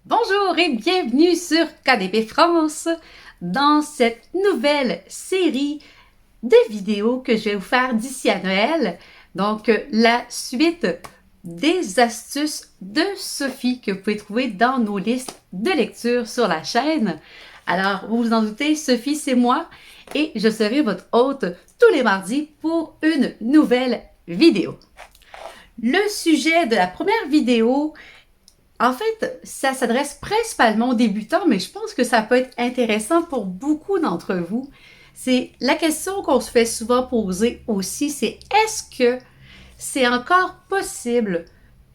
Bonjour et bienvenue sur KDP France dans cette nouvelle série de vidéos que je vais vous faire d'ici à Noël. Donc, la suite des astuces de Sophie que vous pouvez trouver dans nos listes de lecture sur la chaîne. Alors, vous vous en doutez, Sophie, c'est moi et je serai votre hôte tous les mardis pour une nouvelle vidéo. Le sujet de la première vidéo, en fait, ça s'adresse principalement aux débutants, mais je pense que ça peut être intéressant pour beaucoup d'entre vous. C'est la question qu'on se fait souvent poser aussi, c'est est-ce que c'est encore possible,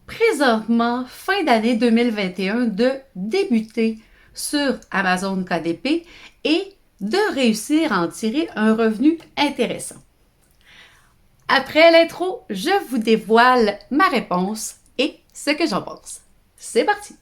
présentement, fin d'année 2021, de débuter sur Amazon KDP et de réussir à en tirer un revenu intéressant? Après l'intro, je vous dévoile ma réponse et ce que j'en pense. C'est parti!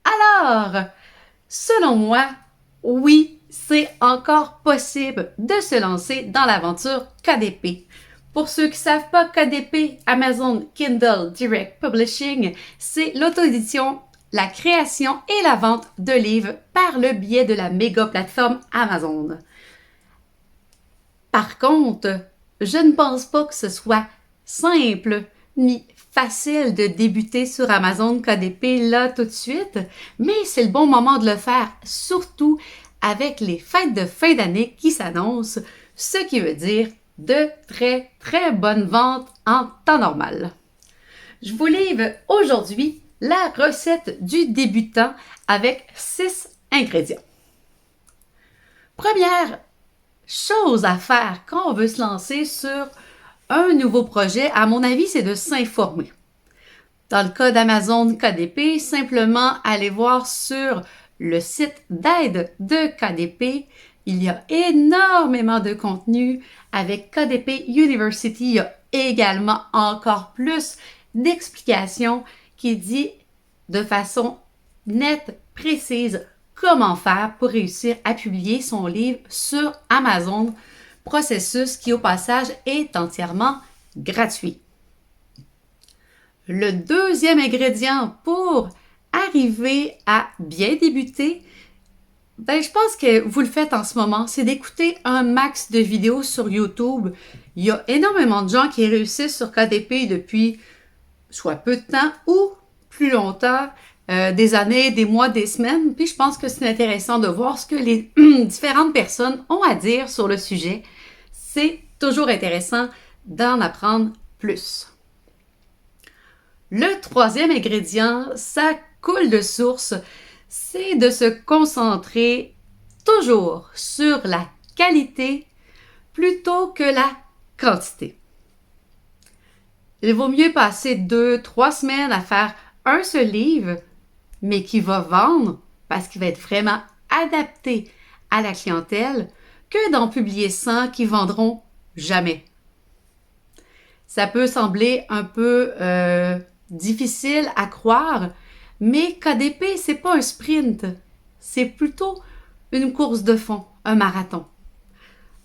Alors, selon moi, oui, c'est encore possible de se lancer dans l'aventure KDP. Pour ceux qui ne savent pas, KDP, Amazon Kindle Direct Publishing, c'est l'auto-édition, la création et la vente de livres par le biais de la méga plateforme Amazon. Par contre, je ne pense pas que ce soit simple ni facile de débuter sur Amazon KDP là tout de suite, mais c'est le bon moment de le faire, surtout avec les fêtes de fin d'année qui s'annoncent, ce qui veut dire de très bonnes ventes en temps normal. Je vous livre aujourd'hui la recette du débutant avec 6 ingrédients. Première chose à faire quand on veut se lancer sur un nouveau projet, à mon avis, c'est de s'informer. Dans le cas d'Amazon KDP, simplement aller voir sur le site d'aide de KDP. Il y a énormément de contenu. Avec KDP University, il y a également encore plus d'explications qui dit de façon nette, précise, comment faire pour réussir à publier son livre sur Amazon, processus qui au passage est entièrement gratuit. Le deuxième ingrédient pour arriver à bien débuter, je pense que vous le faites en ce moment, c'est d'écouter un max de vidéos sur YouTube. Il y a énormément de gens qui réussissent sur KDP depuis soit peu de temps ou plus longtemps, des années, des mois, des semaines. Puis je pense que c'est intéressant de voir ce que les différentes personnes ont à dire sur le sujet. C'est toujours intéressant d'en apprendre plus. Le troisième ingrédient, ça coule de source, c'est de se concentrer toujours sur la qualité plutôt que la quantité. Il vaut mieux passer 2-3 semaines à faire un seul livre, mais qui va vendre parce qu'il va être vraiment adapté à la clientèle, que d'en publier 100 qui vendront jamais. Ça peut sembler un peu difficile à croire, mais KDP, c'est pas un sprint, c'est plutôt une course de fond, un marathon.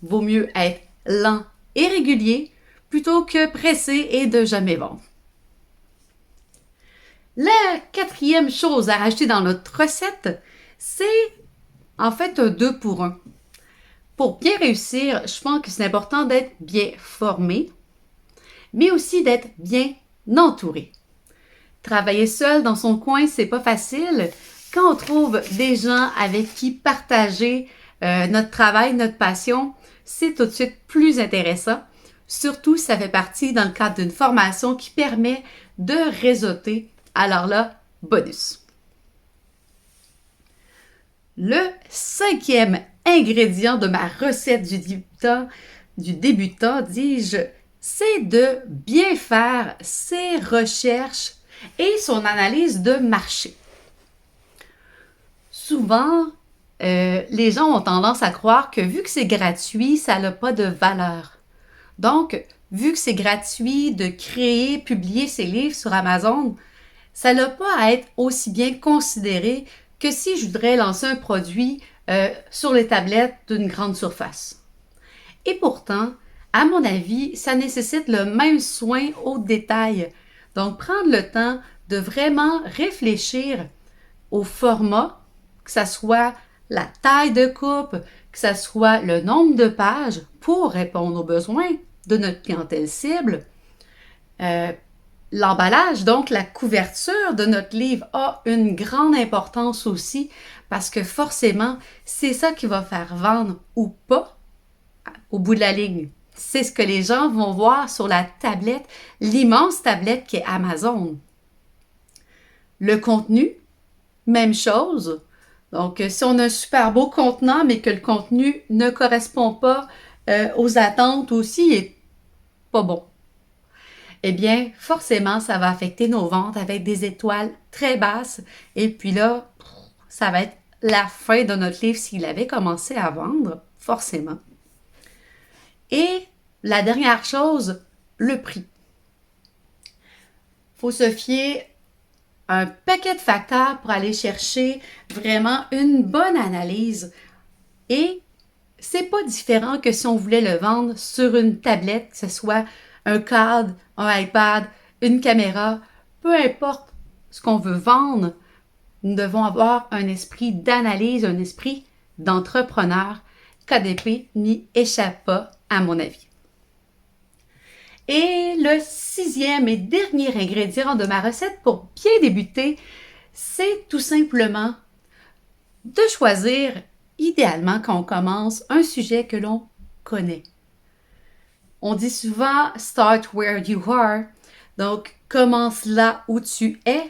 Vaut mieux être lent et régulier plutôt que pressé et de jamais vendre. La quatrième chose à rajouter dans notre recette, c'est en fait un 2 pour 1. Pour bien réussir, je pense que c'est important d'être bien formé, mais aussi d'être bien entouré. Travailler seul dans son coin, c'est pas facile. Quand on trouve des gens avec qui partager notre travail, notre passion, c'est tout de suite plus intéressant. Surtout si ça fait partie dans le cadre d'une formation qui permet de réseauter. Alors là, bonus. Le cinquième ingrédient de ma recette du débutant, dis-je, c'est de bien faire ses recherches et son analyse de marché. Souvent, les gens ont tendance à croire que vu que c'est gratuit, ça n'a pas de valeur. Donc, vu que c'est gratuit de créer, publier ses livres sur Amazon, ça n'a pas à être aussi bien considéré que si je voudrais lancer un produit sur les tablettes d'une grande surface. Et pourtant, à mon avis, ça nécessite le même soin au détail. Donc, prendre le temps de vraiment réfléchir au format, que ce soit la taille de coupe, que ce soit le nombre de pages pour répondre aux besoins de notre clientèle cible. L'emballage, donc la couverture de notre livre a une grande importance aussi parce que forcément, c'est ça qui va faire vendre ou pas au bout de la ligne. C'est ce que les gens vont voir sur la tablette, l'immense tablette qui est Amazon. Le contenu, même chose. Donc, si on a un super beau contenant, mais que le contenu ne correspond pas aux attentes aussi, il n'est pas bon. Eh bien, forcément, ça va affecter nos ventes avec des étoiles très basses. Et puis là, ça va être la fin de notre livre s'il avait commencé à vendre, forcément. Et la dernière chose, le prix. Il faut se fier à un paquet de facteurs pour aller chercher vraiment une bonne analyse. Et c'est pas différent que si on voulait le vendre sur une tablette, que ce soit un cadre, un iPad, une caméra, peu importe ce qu'on veut vendre, nous devons avoir un esprit d'analyse, un esprit d'entrepreneur. KDP n'y échappe pas, à mon avis. Et le 6e et dernier ingrédient de ma recette pour bien débuter, c'est tout simplement de choisir, idéalement quand on commence, un sujet que l'on connaît. On dit souvent « start where you are », donc commence là où tu es.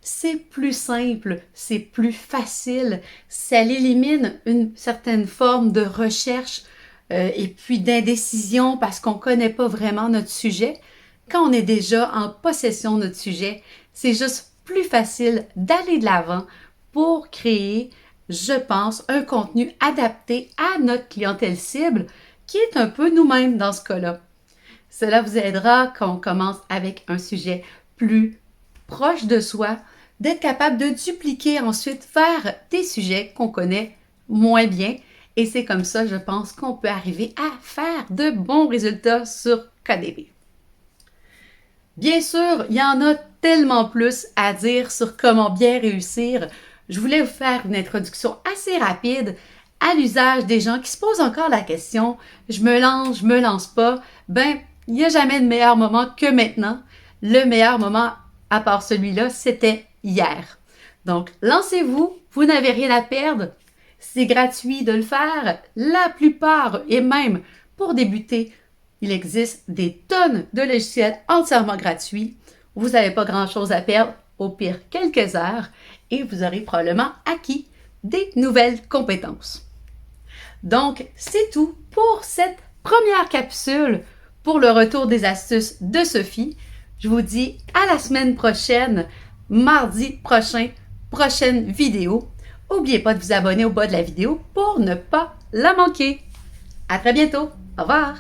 C'est plus simple, c'est plus facile, ça élimine une certaine forme de recherche et puis d'indécision parce qu'on ne connaît pas vraiment notre sujet. Quand on est déjà en possession de notre sujet, c'est juste plus facile d'aller de l'avant pour créer, je pense, un contenu adapté à notre clientèle cible qui est un peu nous-mêmes dans ce cas-là. Cela vous aidera quand on commence avec un sujet plus proche de soi, d'être capable de dupliquer ensuite vers des sujets qu'on connaît moins bien. Et c'est comme ça, je pense, qu'on peut arriver à faire de bons résultats sur KDP. Bien sûr, il y en a tellement plus à dire sur comment bien réussir. Je voulais vous faire une introduction assez rapide à l'usage des gens qui se posent encore la question « je me lance pas ». Ben, il n'y a jamais de meilleur moment que maintenant. Le meilleur moment, à part celui-là, c'était hier. Donc, lancez-vous, vous n'avez rien à perdre. C'est gratuit de le faire. La plupart, et même pour débuter, il existe des tonnes de logiciels entièrement gratuits. Vous n'avez pas grand-chose à perdre, au pire quelques heures, et vous aurez probablement acquis des nouvelles compétences. Donc, c'est tout pour cette première capsule pour le retour des astuces de Sophie. Je vous dis à la semaine prochaine, mardi prochain, prochaine vidéo. N'oubliez pas de vous abonner au bas de la vidéo pour ne pas la manquer. À très bientôt. Au revoir.